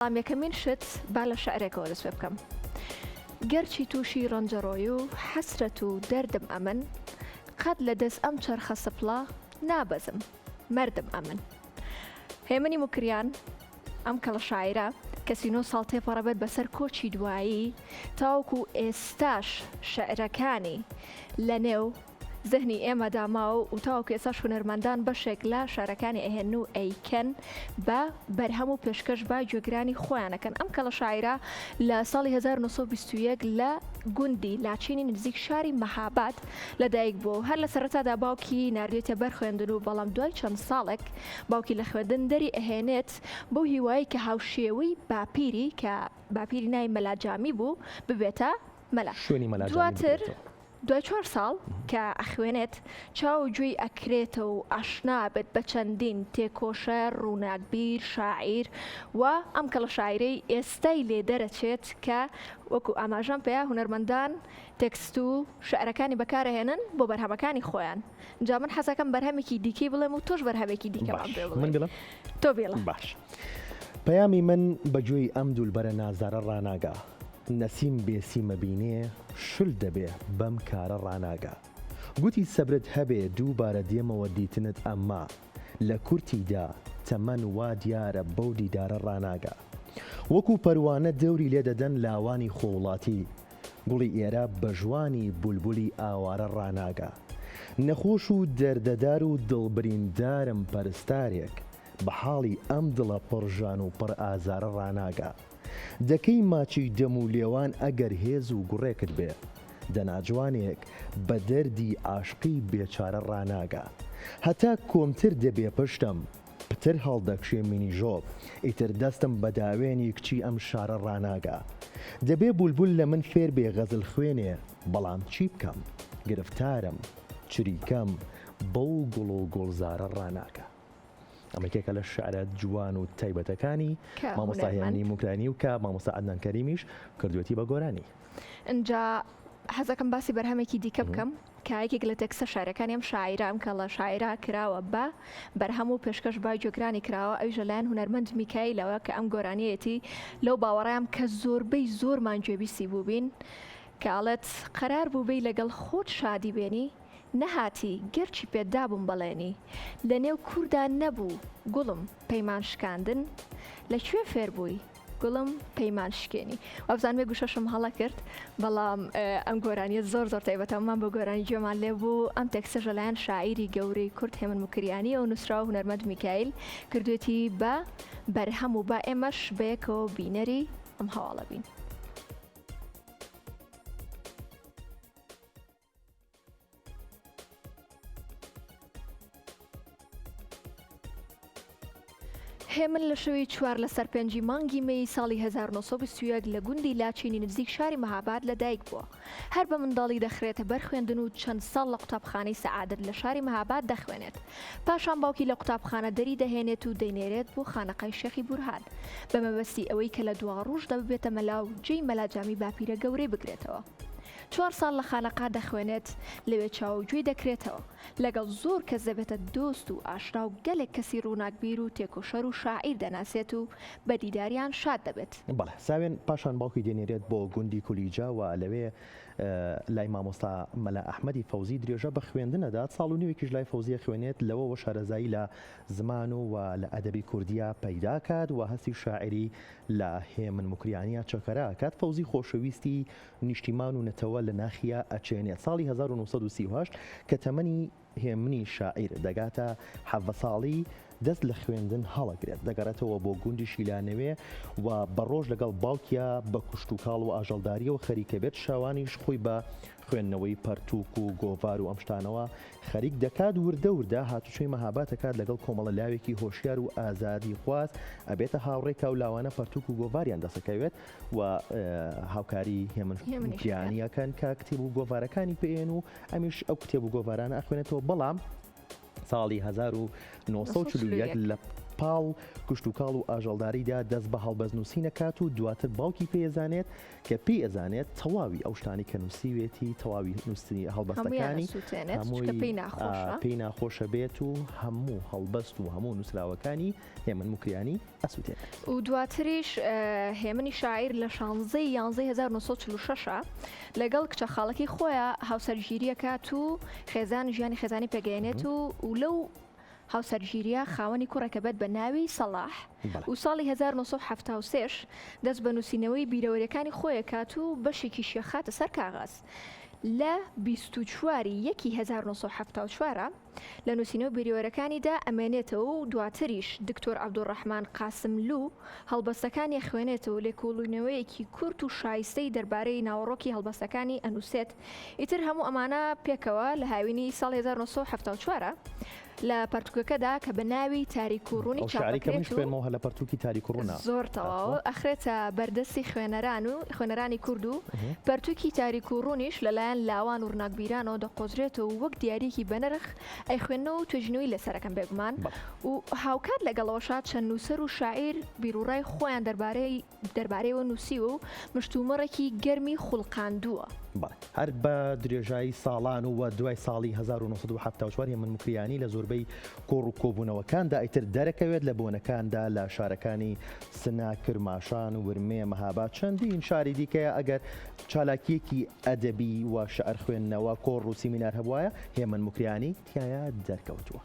یەکەمین شت با لە شعرێکەوە دەست پێ بکەم. گەرچی تووشی ڕەنجەڕۆی و حەسرەت و دەردم ئەمن، قەت لە دەست ئەم چەرخە سپڵە نابەزم مەردم ئەمن. هێمنی مکریان ئەم کەڵە شاعرە کەسی 9 ساڵ تێپەڕەبێت بەسەر کۆچی دوایی تاوەکو ئێستاش شعرەکانی لە نێو زەهنی ئێمە داماوە و تاوەکو ئێستاش هونەرمەندان بەشێک لە شارەکانی ئەهێن و ئەیکەن بە بەرهەم و پێشکەش با گوێگرانی خۆیانەکەن. ئەم کەڵە شاعرە لە ساڵی 1921 لە گوندی لاچینی نزیک شاری مەهاباد لەدایک بوو. هەر لە سەرەتادا باوکی ناردوێتە بەر خوێندن و بەڵام دوای چەند ساڵێک باوکی لە خوێندن دەری ئەهێنێت بۆ هیوایی کە هاوشێوەی باپیری کە باپیری ناوی مەلاجامی بوو ببێتە مەلا. دواتر دوای 4 ساڵ کە ئەخوێنێت چاو گوێی ئەکرێتە و ئاشنا بێت بە چەندین تێکۆشەر، ڕووناکبیر، شاعیر و ئەم کەڵە شاعرەی ئێستای لێ دەرەچێت کە وەکو ئاماژەم پێیا هونەرمەندان تێکست و شعرەکانی بەکارهێنن بۆ بەرهەمەکانی خۆیان. جا من حەزەکەم بەرهەمێکی دیکەی بڵێم و تۆش بەرهەمێکی دیکەمان پێ بڵێ. تۆ بێڵە. باش. پەیامی من بەگوێی ئەم دوولبەرە نازارە ڕناگا. نەسیم بێسیمە بینێ شل دەبێ بەم کارە ڕناگا. گوتی سەبرت هەبێ دووبارە دێمەوە دیتنت ئەمما لە کورتیدا تەمەن وا دیارە بەو دیدارە ڕناگا. وەکو پەروانە دەوری لێ دەدەن لاوانی خۆوڵاتی، گوڵی ئێرە بە ژوانی بولبولی ئاوارە ڕناگا. نەخۆش و دەردەدار و دڵبریندارم پەرستارێک بە حاڵی ئەم دڵە پڕژان و پڕ ئازارە ڕناگا. دەکەی ماچی دەم و لێوان ئەگەر هێز و گوڕێکت بێ، دەناجوانێک بە دەردی عاشقی بێچارە ڕناگا. هەتا کۆمتر دەبێ پشتم پتر هەڵدەکشێ منی ژۆب، ئیتر دەستم بە داوێنی کچی ئەم شارە ڕناگا. دەبێ بولبول لە من فێر بێ غەزل خوێنێ، بەڵام چی بکەم گرفتارم چریکەم بەو گوڵ و گوڵزارە ڕناگا. ئەمەکێکە لە شعرە جوان و تایبەتەکانی مامۆستا هێمنی موکرانی و کە مامۆستا عەدنان کەریمیش کردوێتی بە گۆرانی. اینجا حەزەکەم باسی بەرهەمێکی دیکە بکەم کە یەکێک لە تێکستە شاعرەکانی ئەم شاعرە ئەم کەڵە شاعرە کراوە بە بەرهەم و پێشکەش بای گوێگرانی کراوە ئەویژە لایەن هونەرمەند میکایلەوە کە ئەم گۆرانیەتی لەو باوەڕیان کە زۆربەی زۆرمان گوێبیستی بوو بین کاڵێت قەرار بوو بێی لەگەڵ خۆت شادی بێنی نەهاتی گەرچی پێدا بووم بەڵێنی لە نێو کووردا نەبوو گوڵم پەیمان شکاندن لەکوێ فێر بووی گوڵم پەیمان شکێنی. وابزانمێ گوشەشم هەڵە کرد بەڵام ئەم گۆرانیە زۆر زۆر تایبەتەمان بۆ گۆرانی گوێمان لێ بوو. ئەم تێکستەژە لایەن شاعیری گەورەی کورد هێمن موکریانی و نووسرا و هونەرمەند میکایل کردوێتی بە بەرهەم و با ئێمەش بەیەکەوە بینەری ئەم هەواڵە بین. هێمن لە شەوی 4 لەسەر 5 مانگی مەی ساڵی 1920 لە گوندی لاچینی نزیک شاری مەهاباد لەدایک بووە. هەر بە منداڵی دەخرێتە بەرخوێندن و چەند ساڵ لە قوتابخانەی سەعادەت لە شاری مەهاباد دەخوێنێت. پاشان باوکی لە قوتابخانە دەری دەهێنێت و دەینێرێت بۆ خانەقای شێخی بورهان بە مەبەستی ئەوەی کە لە دوا ڕۆژدا ببێتە مەلا و جێی مەلاجامی باپیرە گەورەی بگرێتەوە. 4 ساڵ لە خانەقا دەخوێنێت لەوێ چاوگوێی دەکرێتەوە لەگەڵ زۆر کەس دەبێتە دۆست و ئاشنا و گەلێک کەسی ڕووناکبیر و تێکۆشەر و شاعیر دەناسێت و بە دیداریان شاد دەبێت. بەڵێ ساوێن پاشان باوکی دێنێرێت بۆ گوندی کولیجا و لەوێ لای مامۆستا مەلا ئەحمەدی فەوزی درێژە بە خوێندنەدات. ساڵ و نیوێکیش لای فەوزیە خوێنێت لەوەوە شارەزایی لە زمان و لە ئەدەبی کوردیا پەیدا کات و هەستی شاعری لە هێمن موکریانیە چەکەرا کات. فەوزی خۆشەویستی نیشتیمان و نەتەوە لە ناخیە ئەچێنێت. ساڵی 1938 کە تەمەنی هێمنی شاعیر دەگاتە 7 ساڵی دەست لە خوێندن هەڵەگرێت دەگەڕێتەوە بۆ گوندی شیلانەوێ و بەڕۆژ لەگەڵ باوکیا بە کوشت و کاڵ و ئاژەڵداریەوە خەریکە بێت. شاوانیش خۆی بە خوێندنەوەی پەرتووک و گۆڤار و ئەم شتانەوە خەریک دەکات. وردە وردە هاتوچۆی مەهاباتەکات لەگەڵ کۆمەڵە لاوێکی هۆشیار و ئازادی خواست ئەبێتە هاوڕێکا و لاوانە پەرتووک و گۆڤاریان دەسەکەوێت و هاوکاری هێمن موکریانیەکەن کە کتێب و گۆڤارەکانی پێێن و ئەمیش ئەو کتێب و گۆڤارانە ئەخوێنێتەوە. بەڵام ساڵی 1940 لە پاڵ کشتتوکاڵ و ئاژەڵداریدا دەست بە هەڵبەزنووسی نەکات و دواتر باوکی پێزانێت کە پێی ئەزانێت تەواوی ئەو شتانی کە نووسیوێتی تەواوی نووسنی هەڵبەستەکانی پێی ناخۆشە بێت و هەموو هەڵبەست و هەموو نووسراوەکانی هێمن مکریانی ئەسووتێت. و دواتریش هێمنی شاعیر لە 16 لەگەڵ کچە خاڵکی خۆیان هاوسەرگیریەکات و خێزان ژیانی خێزانی پێگەێنێت و لەو هاوسەرگیریە خاوەنی کوڕەکە بێت بە ناوی سەلاح و ساڵی 1970 دەست بە نووسینەوەی بیرەوەریەکانی خۆیەکات و بەشێکی شێخاتە سەر کاغاز. لە 24 1970 لە نووسینەوە بیرەوەریەکانیدا ئەمێنێتەوە و دواتریش دکتۆر عەبدوڕەحمان قاسملوو هەڵبەستەکانی خوێنێتەوە لێکۆڵینەوەیەکی کورت و شایستەی دەربارەی ناوەڕۆکی هەڵبەستەکانی ئەنووسێت. ئیتر هەموو ئەمانە پێکەوە لە هاوینی ساڵ 1970 لە پەرتوکەکەدا کە بە ناوی تاریک و ڕوونی چاپەکەێنەوە لە پەرتوکی تاریک و ڕوونا زۆر تەواو ئەخرێتە بەردەستی خوێنەرانی کورد و پەرتوکی تاریک و ڕوونیش لەلایەن لاوان و ڕناکبیرانەوە دەقۆزرێتەوە وەک دیارێکی بەنرخ ئەی خوێندنەوە و توێژنەوەی لەسەرەکەم بێگومان و هاوکات لەگەڵەوەشا چەند نووسەر و شاعیر بیرروڕای خۆیان دەربارەیەوە نووسی و مشتومەڕێکی گەرمی خوڵقاندووە. هەر بە درێژایی ساڵان و دوای ساڵی 1970 هێمن مکریانی لە زۆربەی کۆڕ و کۆبوونەوەکاندا ئیتر دەرەکەوێت لە بۆنەکاندا لە شارەکانی سنا کرماشان و ورمێ مەهاباد چەندین شاری دیکەیە ئەگەر چالاکیەکی ئەدەبی و شعر خوێندنەوە کۆڕ و سیمینار هەبوایە هێمن مکریانی تایە دەرکەوتووە.